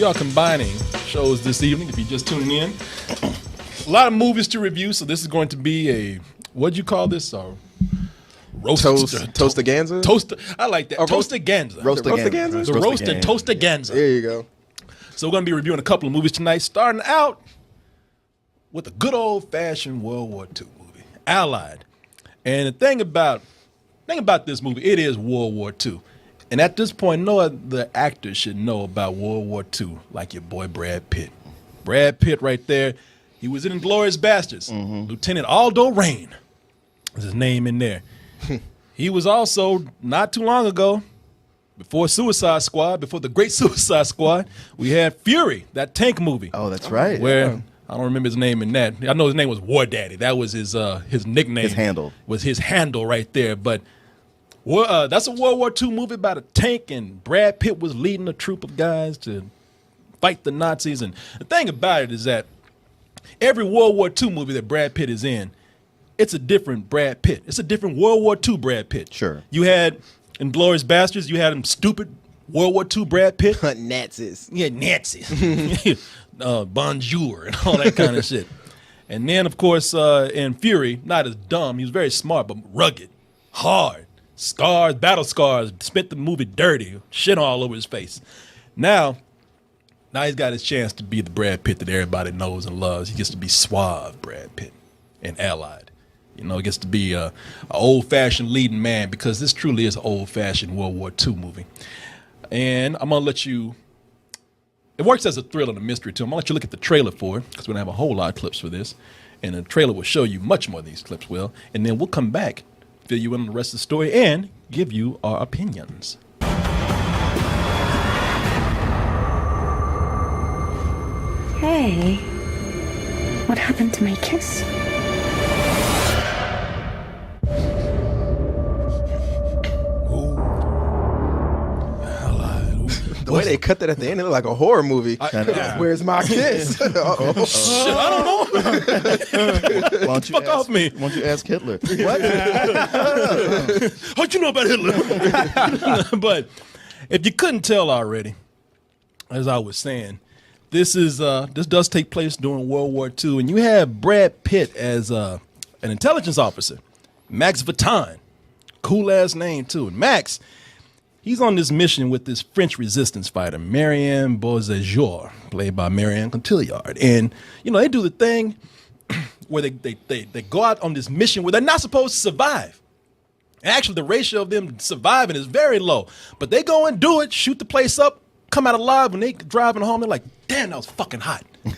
We are combining shows this evening, if you're just tuning in. A lot of movies to review, so this is going to be a, what'd you call this? Toastaganza? Toast. I like that. Toastaganza. Roastaganza? The roasted Toastaganza. There you go. So we're going to be reviewing a couple of movies tonight, starting out with a good old-fashioned World War II movie, Allied. And the thing about this movie, it is World War II. And at this point, no other actor should know about World War II like your boy Brad Pitt. Brad Pitt right there. He was in Inglourious Basterds. Lieutenant Aldo Rain is his name in there. He was also, not too long ago, before Suicide Squad, before the Great Suicide Squad, we had Fury, that tank movie. Oh, that's right. Where I don't remember his name in that. I know his name was War Daddy. That was his nickname. His handle. Was his handle right there. But that's a World War II movie about a tank, and Brad Pitt was leading a troop of guys to fight the Nazis. And the thing about it is that every World War II movie that Brad Pitt is in, it's a different Brad Pitt. It's a different World War II Brad Pitt. Sure. You had Inglourious Basterds, you had him stupid World War II Brad Pitt. Nazis. Yeah, Nazis. Bonjour and all that kind of shit. And then, of course, in Fury, not as dumb. He was very smart, but rugged, hard, scars, battle scars, spent the movie dirty, shit all over his face. Now he's got his chance to be the Brad Pitt that everybody knows and loves. He gets to be suave Brad Pitt and Allied. You know, he gets to be a old-fashioned leading man, because this truly is an old-fashioned World War II movie. And I'm going to let you, it works as a thrill and a mystery too. I'm going to let you look at the trailer for it, because we're going to have a whole lot of clips for this. And the trailer will show you much more of these clips will. And then we'll come back, fill you in on the rest of the story, and give you our opinions. Hey, what happened to my kiss? The way they cut that at the end, it looked like a horror movie. Where's my kiss? Shit, I don't know. Why don't you Fuck off me. Why don't you ask Hitler? What? What you know about Hitler? But if you couldn't tell already, as I was saying, this does take place during World War II, and you have Brad Pitt as an intelligence officer, Max Vuitton, cool ass name too. And Max, he's on this mission with this French resistance fighter, Marion Cotillard, played by Marion Cotillard. And, you know, they do the thing where they go out on this mission where they're not supposed to survive. Actually, the ratio of them surviving is very low. But they go and do it, shoot the place up, come out alive. When they driving home, they're like, damn, that was fucking hot. Do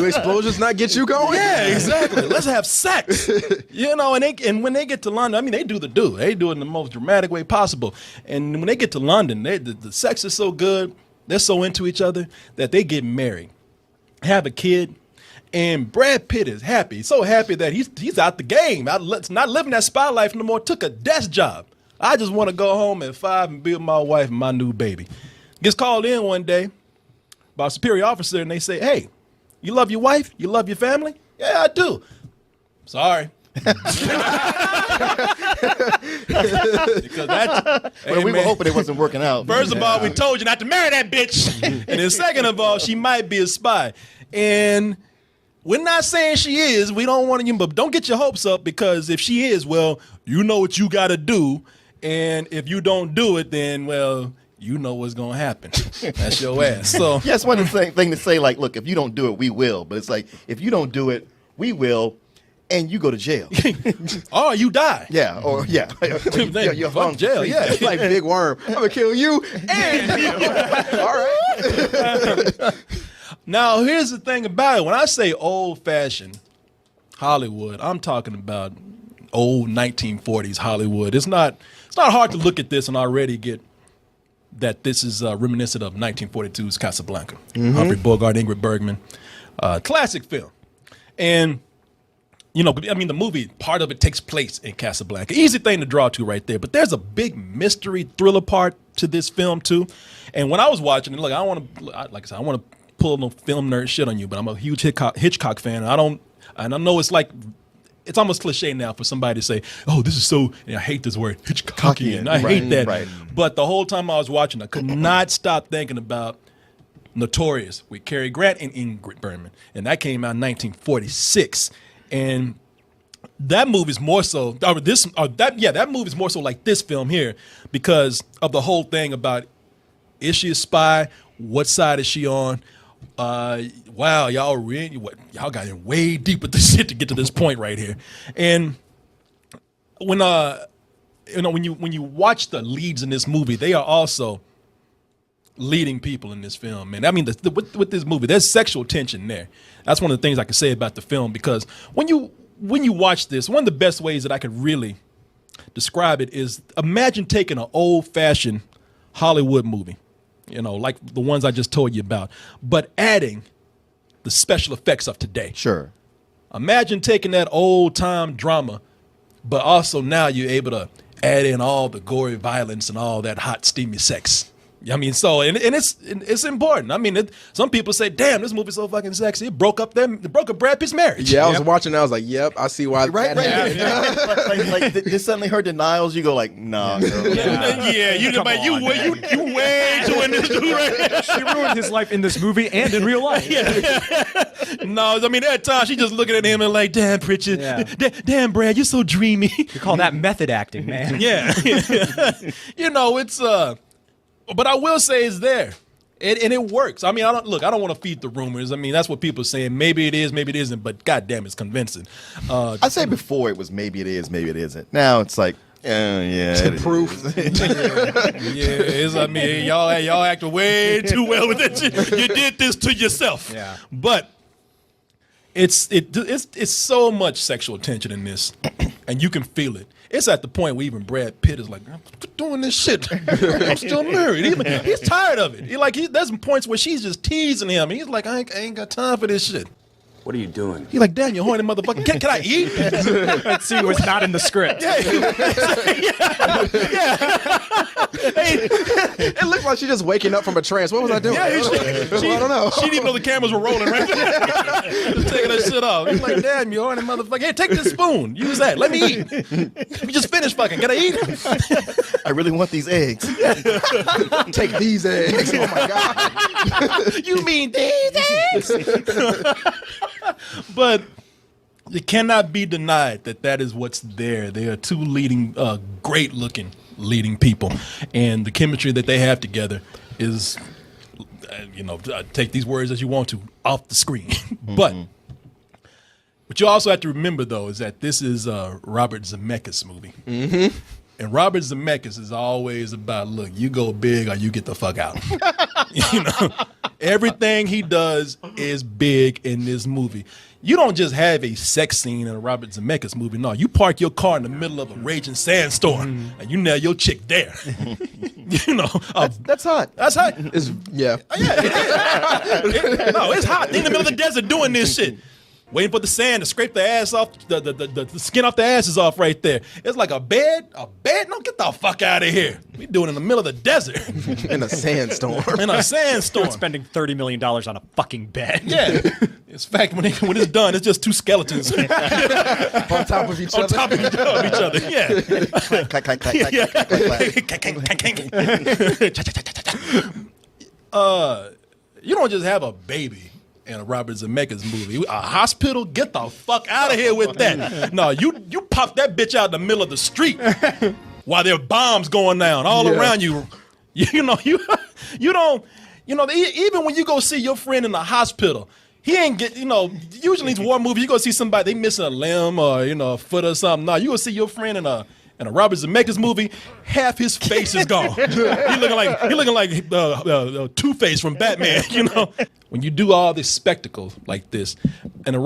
explosions not get you going? Yeah, exactly. Let's have sex. You know, and when they get to London, I mean, they do the do. They do it in the most dramatic way possible. And when they get to London, the sex is so good, they're so into each other that they get married, have a kid, and Brad Pitt is happy. So happy that he's out the game, not living that spy life no more, took a desk job. I just want to go home at 5 and be with my wife and my new baby. Gets called in one day by a superior officer, and they say, hey, you love your wife? You love your family? Yeah, I do. Sorry. Because We were hoping it wasn't working out. First of all, we told you not to marry that bitch. And then second of all, she might be a spy. And we're not saying she is. We don't want to, but don't get your hopes up, because if she is, well, you know what you got to do. And if you don't do it, then, well, you know what's going to happen. That's your ass. So yeah, it's one thing to say, like, look, if you don't do it, we will. But it's like, if you don't do it, we will, and you go to jail. or you die. Yeah, or yeah. You're fuck jail, yeah. It's like Big Worm. I'm going to kill you and you. All right. Now, here's the thing about it. When I say old-fashioned Hollywood, I'm talking about old 1940s Hollywood. It's not hard to look at this and already get that this is reminiscent of 1942's Casablanca. Humphrey Bogart, Ingrid Bergman. Classic film. And, you know, I mean, the movie, part of it takes place in Casablanca. Easy thing to draw to right there. But there's a big mystery thriller part to this film, too. And when I was watching it, look, I want to pull no film nerd shit on you, but I'm a huge Hitchcock fan. And I know it's like it's almost cliche now for somebody to say, "Oh, this is so." And I hate this word, Hitchcockian. I hate that. Right. But the whole time I was watching, I could not stop thinking about Notorious with Cary Grant and Ingrid Bergman, and that came out in 1946. And that movie's more so, that movie's more so like this film here because of the whole thing about, is she a spy? What side is she on? Wow, y'all got in way deep with this shit to get to this point right here. And when you watch the leads in this movie, they are also leading people in this film, man. I mean, with this movie, there's sexual tension there. That's one of the things I can say about the film, because when you watch this, one of the best ways that I could really describe it is, imagine taking an old-fashioned Hollywood movie, like the ones I just told you about, but adding the special effects of today. Sure. Imagine taking that old-time drama, but also now you're able to add in all the gory violence and all that hot, steamy sex. I mean, so and it's important. I mean, some people say, "Damn, this movie's so fucking sexy." It broke up Brad Pitt's marriage. Yeah, I was watching. I was like, "Yep, I see why." Right. Like just suddenly her denials. You go like, "Nah, girl." You way too in this dude right now. She ruined his life in this movie and in real life. No, I mean, at times she just looking at him and like, "Damn, Pritchard, damn, Brad, you're so dreamy." You call that method acting, man. Yeah, it's But I will say it's there, and it works. I mean, I don't want to feed the rumors. I mean, that's what people are saying. Maybe it is, maybe it isn't. But goddamn, it's convincing. I say before it was maybe it is, maybe it isn't. Now it's like, yeah, proof. I mean, y'all acted way too well with it. You did this to yourself. Yeah. But it's so much sexual tension in this, and you can feel it. It's at the point where even Brad Pitt is like, "I'm doing this shit. I'm still married." He's tired of it. There's some points where she's just teasing him. He's like, I ain't got time for this shit. What are you doing? He's like, "Damn, you horny motherfucker. Can I eat?" That scene was not in the script. It looked like she just waking up from a trance. What was I doing? I don't know. She didn't even know the cameras were rolling right there. Just taking that shit off. He's like, "Damn, you horny motherfucker. Hey, take this spoon. Use that. Let me eat. We just finished fucking. Can I eat?" I really want these eggs. Take these eggs. Oh my god. You mean these eggs? But it cannot be denied that is what's there. They are two leading, great-looking leading people, and the chemistry that they have together is, take these words as you want to, off the screen. But what you also have to remember, though, is that this is a Robert Zemeckis movie. Mm-hmm. And Robert Zemeckis is always about, look, you go big or you get the fuck out. Everything he does is big in this movie. You don't just have a sex scene in a Robert Zemeckis movie. No, you park your car in the middle of a raging sandstorm and you nail your chick there. That's hot. That's hot. Yeah. It's hot. They in the middle of the desert doing this shit. Waiting for the sand to scrape the ass off, the skin off the asses off right there. It's like a bed? No, get the fuck out of here. We doing it in the middle of the desert. In a sandstorm. In a sandstorm. Spending $30 million on a fucking bed. Yeah. In fact, when it's done, it's just two skeletons. On top of each other. On top of each other, yeah. Clack, clack, clack, clack. You don't just have a baby in a Robert Zemeckis movie. A hospital? Get the fuck out of here with that. No, you pop that bitch out in the middle of the street while there are bombs going down all around you. You don't, even when you go see your friend in the hospital, he ain't get, usually these war movies, you go see somebody, they missing a limb or, a foot or something. No, you go see your friend in a Robert Zemeckis movie, half his face is gone. He looking like Two-Face from Batman, When you do all this spectacle like this, and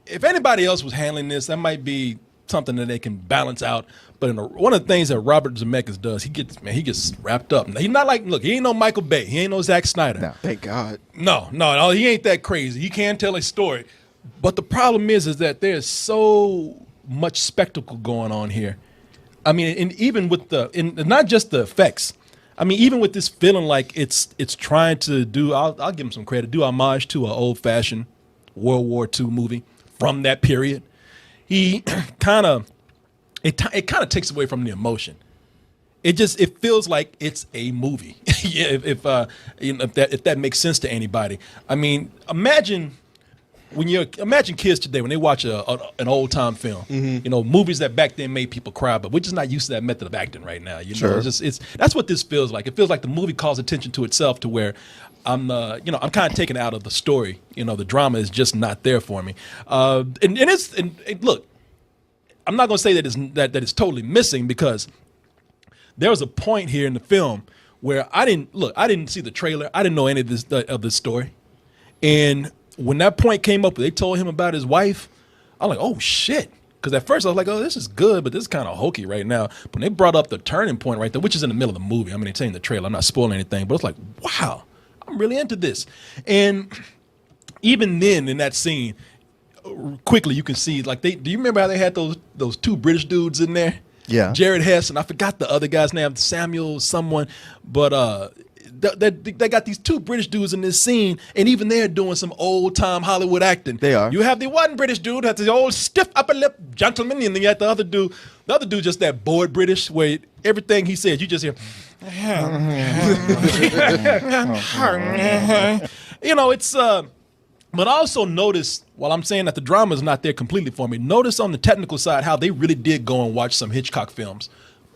if anybody else was handling this, that might be something that they can balance out. But one of the things that Robert Zemeckis does, he gets wrapped up. He's not he ain't no Michael Bay. He ain't no Zack Snyder. No, thank God. No, he ain't that crazy. He can tell a story. But the problem is that there's so much spectacle going on here. I mean, and even with not just the effects. I mean, even with this feeling like it's trying to do, I'll give him some credit, do homage to an old-fashioned World War II movie from that period. he kind of takes away from the emotion. It feels like it's a movie. Yeah, if that makes sense to anybody. I mean, imagine kids today when they watch an old time film. Movies that back then made people cry, but we're just not used to that method of acting right now. Sure. That's what this feels like. It feels like the movie calls attention to itself to where I'm kind of taken out of the story. The drama is just not there for me. Look, I'm not going to say that it's totally missing, because there was a point here in the film where I didn't see the trailer. I didn't know any of this story. And when that point came up, they told him about his wife, I'm like, oh shit. Because at first I was like, oh, this is good, but this is kind of hokey right now. But when they brought up the turning point right there, which is in the middle of the movie, I mean, they're telling the trailer, I'm not spoiling anything, but it's like, wow, I'm really into this. And even then in that scene, quickly you can see, like, do you remember how they had those two British dudes in there? Yeah. Jared Hess, and I forgot the other guy's name, Samuel someone, but they got these two British dudes in this scene, and even they're doing some old time Hollywood acting. They are. You have the one British dude that's the old stiff upper lip gentleman, and then you have the other dude just that bored British, where everything he says you just hear. It's but I also notice, while I'm saying that the drama is not there completely for me, notice on the technical side how they really did go and watch some Hitchcock films,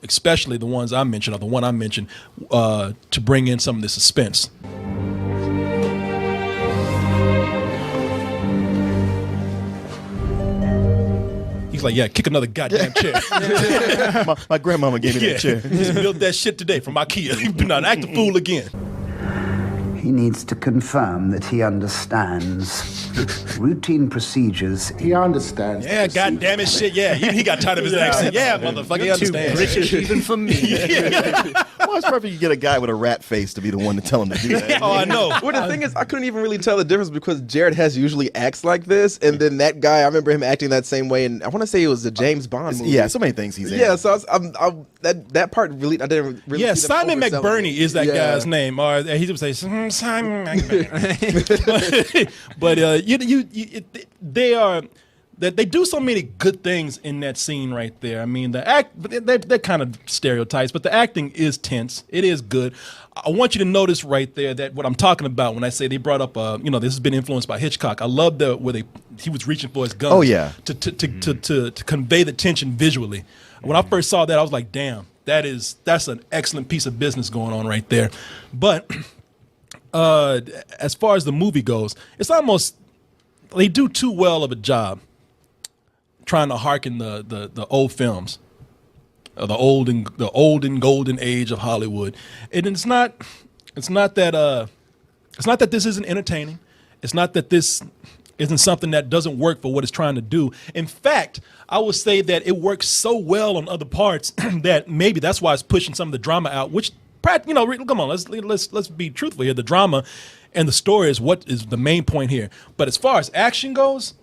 especially the ones I mentioned, or the one I mentioned, to bring in some of the suspense. He's like, yeah, kick another goddamn chair. my grandmama gave me that chair. Just built that shit today from IKEA. Do not act a fool again. He needs to confirm that he understands routine procedures. He understands. Yeah, goddamn it, shit. Yeah, he got tired of his accent. Yeah, motherfucker, he understands. British even for me. Well, it's perfect you get a guy with a rat face to be the one to tell him to do that. Oh, I know. Well, the thing is, I couldn't even really tell the difference, because Jared Hess usually acts like this, and then that guy, I remember him acting that same way, and I want to say it was the James Bond movie. Yeah, so many things he's in. Yeah, so that part really, I didn't really. Yeah, see them Simon overselling McBurney it. is that guy's name, or he would say Simon McBurney. But they do so many good things in that scene right there. I mean, they're kind of stereotypes, but the acting is tense. It is good. I want you to notice right there that what I'm talking about when I say they brought up, this has been influenced by Hitchcock. I love where he was reaching for his gun. Oh yeah. To convey the tension visually. When I first saw that, I was like, damn, that's an excellent piece of business going on right there. But as far as the movie goes, it's almost, they do too well of a job trying to hearken the old films, the old and golden age of Hollywood. And it's not that this isn't entertaining. It's not that this isn't something that doesn't work for what it's trying to do. In fact, I would say that it works so well on other parts that maybe that's why it's pushing some of the drama out, which, come on, let's be truthful here. The drama and the story is what is the main point here. But as far as action goes,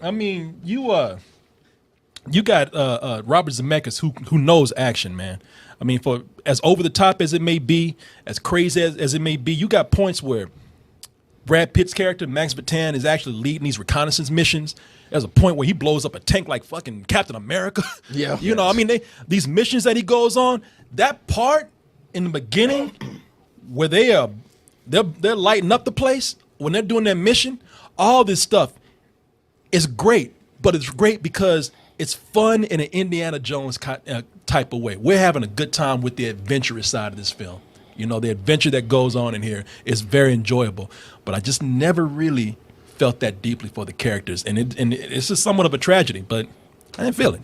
I mean, you got Robert Zemeckis who knows action, man. I mean, for as over the top as it may be, as crazy as it may be, you got points where Brad Pitt's character, Max Bataan, is actually leading these reconnaissance missions. There's a point where he blows up a tank like fucking Captain America. Yeah. I mean, these missions that he goes on, that part in the beginning where they're lighting up the place, when they're doing their mission, all this stuff is great. But it's great because it's fun in an Indiana Jones type of way. We're having a good time with the adventurous side of this film. The adventure that goes on in here is very enjoyable. But I just never really felt that deeply for the characters. And it's just somewhat of a tragedy, but I didn't feel it.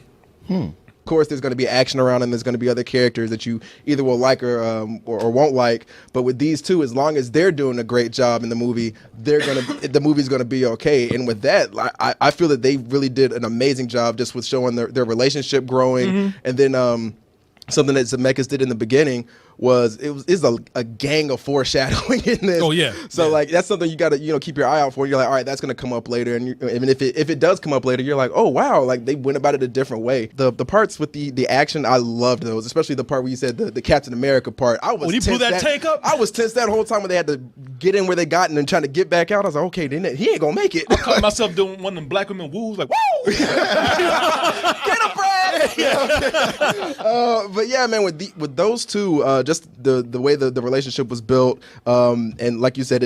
Of course, there's going to be action around, and there's going to be other characters that you either will like or won't like. But with these two, as long as they're doing a great job in the movie, the movie's going to be okay. And with that, I feel that they really did an amazing job just with showing their relationship growing, and then something that Zemeckis did in the beginning was a gang of foreshadowing in this. Oh, yeah. So Yeah. like that's something you got to keep your eye out for. You're like, all right, that's going to come up later, and even if it does come up later, you're like, oh wow, like they went about it a different way. The parts with the action, I loved those, especially the part where you said the Captain America part. I was when he blew that tank up, I was tense that whole time when they had to get in where they got and then trying to get back out. I was like, okay, then he ain't gonna make it. I caught myself doing one of them black women woos, like woo. Get him, Brad! But yeah, man, with those two, just the way the relationship was built, and like you said,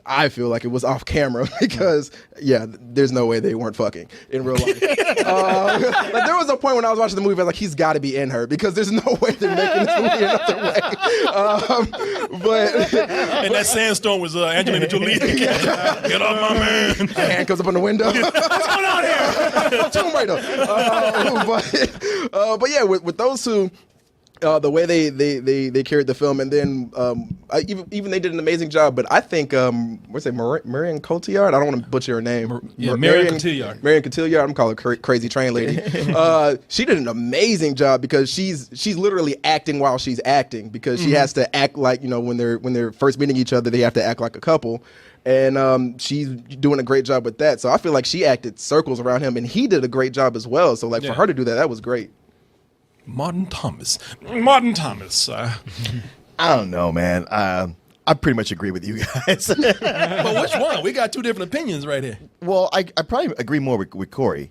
I feel like it was off camera because there's no way they weren't fucking in real life. Like there was a point when I was watching the movie, I was like, he's got to be in her because there's no way they're making this movie another way. But and that sandstorm was Angelina Jolie. Get off my man! a hand comes up on the window. What's going on here? Tomb Raider. But yeah, with those two, the way they carried the film, and then even they did an amazing job. But I think Marion Cotillard. I don't want to butcher her name. Marion Cotillard. Marion Cotillard. I'm calling her crazy train lady. She did an amazing job because she's literally acting while she's acting because she has to act like when they're first meeting each other, they have to act like a couple. And she's doing a great job with that. So I feel like she acted circles around him, and he did a great job as well. So for her to do that was great. Martin Thomas. I don't know, man. I pretty much agree with you guys. But which one? We got two different opinions right here. Well, I probably agree more with Corey.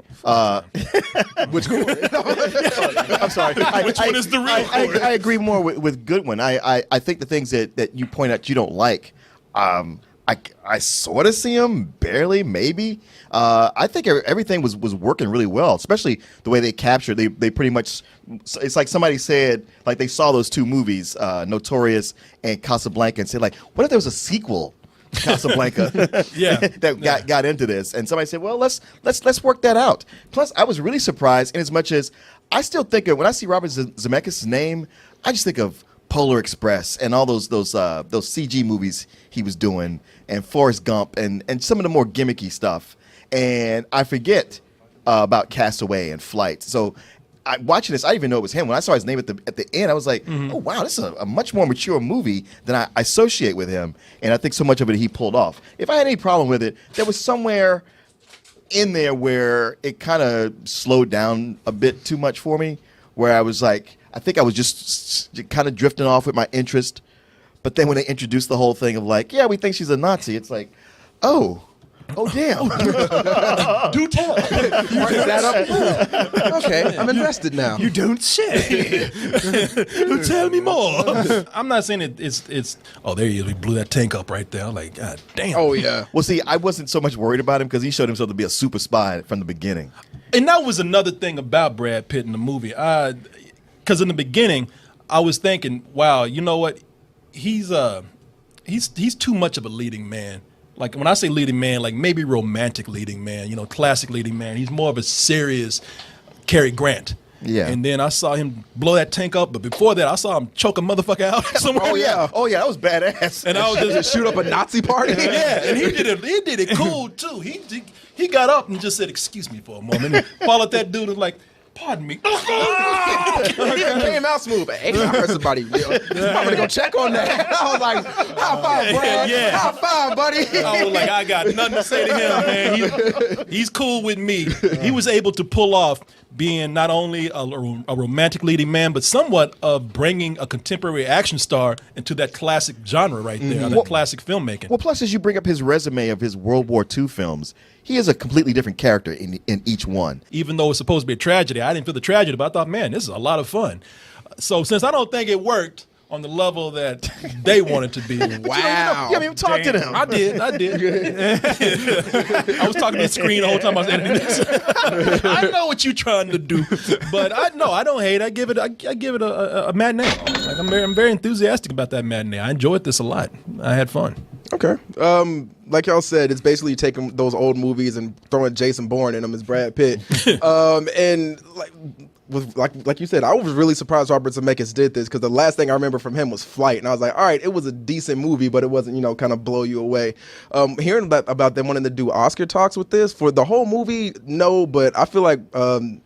Which Corey? I'm sorry. Which one is the real Corey? I agree more with Goodwin. I think the things that you point out you don't like, I sort of see them, barely, maybe. I think everything was working really well, especially the way they captured. They pretty much, it's like somebody said, like they saw those two movies, Notorious and Casablanca, and said, like, what if there was a sequel to Casablanca that got into this? And somebody said, well, let's work that out. Plus, I was really surprised in as much as I still think of, when I see Robert Zemeckis' name, I just think of Polar Express and all those CG movies he was doing, and Forrest Gump and some of the more gimmicky stuff. And I forget about Castaway and Flight. So watching this, I didn't even know it was him. When I saw his name at the end, I was like, oh, wow, this is a much more mature movie than I associate with him. And I think so much of it he pulled off. If I had any problem with it, there was somewhere in there where it kind of slowed down a bit too much for me, where I was like, I think I was just kind of drifting off with my interest. But then when they introduced the whole thing of like, yeah, we think she's a Nazi, it's like, oh damn. Do tell. Martin that up. Okay, I'm invested now. You don't say. Tell me more. I'm not saying it's oh, there he is. We blew that tank up right there. I'm like, God damn. Oh yeah. Well, see, I wasn't so much worried about him because he showed himself to be a super spy from the beginning. And that was another thing about Brad Pitt in the movie. Because in the beginning, I was thinking, wow, you know what? He's too much of a leading man. Like when I say leading man, like maybe romantic leading man, classic leading man. He's more of a serious Cary Grant. Yeah. And then I saw him blow that tank up, but before that, I saw him choke a motherfucker out somewhere. Oh yeah, that was badass. And I was Just shoot up a Nazi party. yeah, and he did it cool too. He got up and just said, "Excuse me for a moment," and followed that dude and like, "Pardon me." Came out smooth. Hey, I heard somebody. I'm gonna go check on that. I was like, high five, Brad. Yeah. High five, buddy. I was like, I got nothing to say to him, man. He's cool with me. He was able to pull off being not only a romantic leading man, but somewhat of bringing a contemporary action star into that classic genre right there, that classic filmmaking. Well, plus as you bring up his resume of his World War II films, he is a completely different character in each one. Even though it's supposed to be a tragedy, I didn't feel the tragedy, but I thought, man, this is a lot of fun. So since I don't think it worked on the level that they wanted to be. Wow. You haven't even talked to them. I did. I was talking to the screen the whole time I was editing this. I know what you're trying to do, but I don't hate. I give it a matinee. Like I'm very enthusiastic about that matinee. I enjoyed this a lot. I had fun. Okay. Like y'all said, it's basically taking those old movies and throwing Jason Bourne in them as Brad Pitt. And like like you said, I was really surprised Robert Zemeckis did this because the last thing I remember from him was Flight, and I was like, all right, it was a decent movie, but it wasn't, kind of blow you away. Hearing about them wanting to do Oscar talks with this for the whole movie, no, but I feel like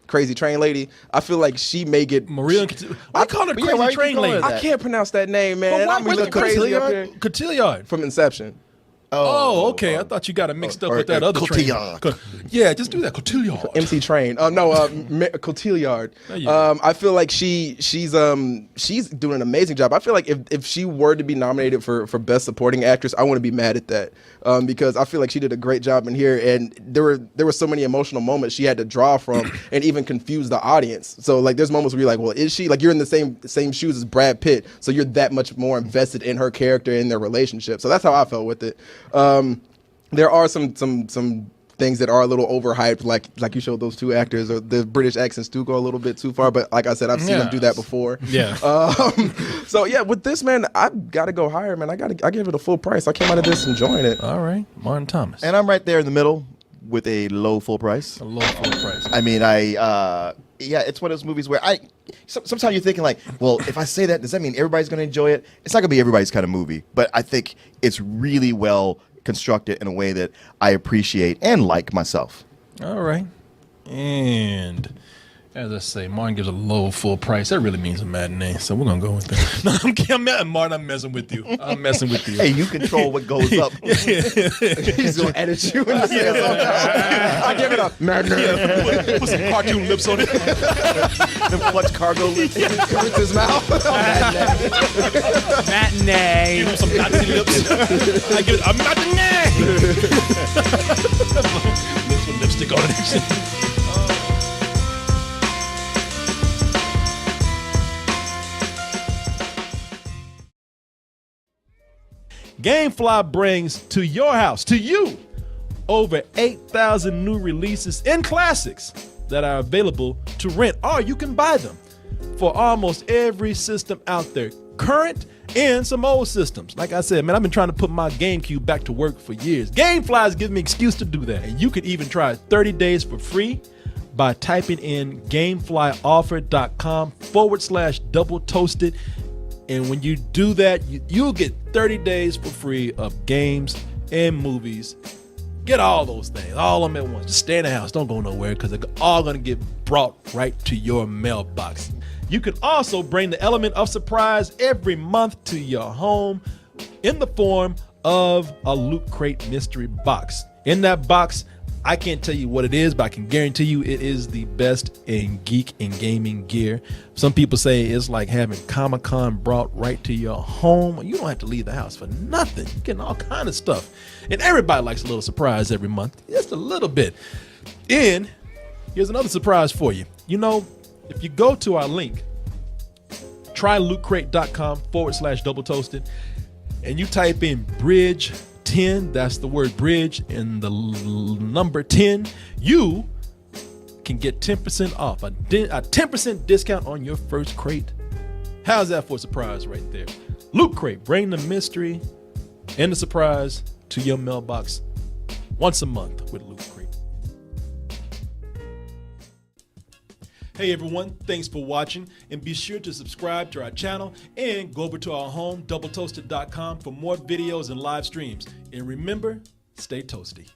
Crazy Train Lady, I feel like she may get Marion, I call her Crazy Train Lady. I can't pronounce that name, man. I'm looking crazy up here. Cotillard From Inception. Oh, okay. I thought you got it mixed up with that other train. Yeah, just do that. Cotillard. MC Train. Cotillard. I feel like she's doing an amazing job. I feel like if she were to be nominated for Best Supporting Actress, I wouldn't be mad at that because I feel like she did a great job in here, and there were so many emotional moments she had to draw from and even confuse the audience. So like, there's moments where you're like, well, is she like, you're in the same shoes as Brad Pitt, so you're that much more invested in her character and their relationship. So that's how I felt with it. There are some things that are a little overhyped, like you showed those two actors, or the British accents do go a little bit too far. But like I said, I've seen them do that before. Yeah. So yeah, with this, man, I gotta go higher, man. I give it a full price. I came out of this enjoying it. All right, Martin Thomas. And I'm right there in the middle with a low full price. A low full price. I mean, it's one of those movies where sometimes you're thinking like, well, if I say that, does that mean everybody's going to enjoy it? It's not going to be everybody's kind of movie, but I think it's really well constructed in a way that I appreciate and like myself. All right. And as I say, Martin gives a low full price. That really means a matinee, so we're going to go with that. No, Martin, I'm messing with you. Hey, you control what goes up. He's going to edit you in the sense. I give it a matinee. Put some cartoon lips on it. Them clutch cargo lips. Hurts his mouth. Matinee. Give him some Nazi lips. I give it a matinee. Put some lipstick on it. GameFly brings to your house, to you, over 8,000 new releases and classics that are available to rent, or you can buy them for almost every system out there, current and some old systems. Like I said, man, I've been trying to put my GameCube back to work for years. GameFly has given me an excuse to do that. And you can even try 30 days for free by typing in gameflyoffer.com/double toasted. And when you do that, you'll get 30 days for free of games and movies. Get all those things, all of them at once. Just stay in the house. Don't go nowhere because they're all going to get brought right to your mailbox. You can also bring the element of surprise every month to your home in the form of a Loot Crate mystery box. In that box, I can't tell you what it is, but I can guarantee you it is the best in geek and gaming gear. Some people say it's like having Comic-Con brought right to your home. You don't have to leave the house for nothing. You're getting all kind of stuff. And everybody likes a little surprise every month, just a little bit. And here's another surprise for you. If you go to our link, trylootcrate.com/double toasted, and you type in bridge 10, that's the word bridge and the number 10, you can get 10% off, a 10% discount on your first crate. How's that for a surprise right there? Loot Crate, bring the mystery and the surprise to your mailbox once a month with Loot Crate. Hey everyone, thanks for watching, and be sure to subscribe to our channel and go over to our home, doubletoasted.com, for more videos and live streams. And remember, stay toasty.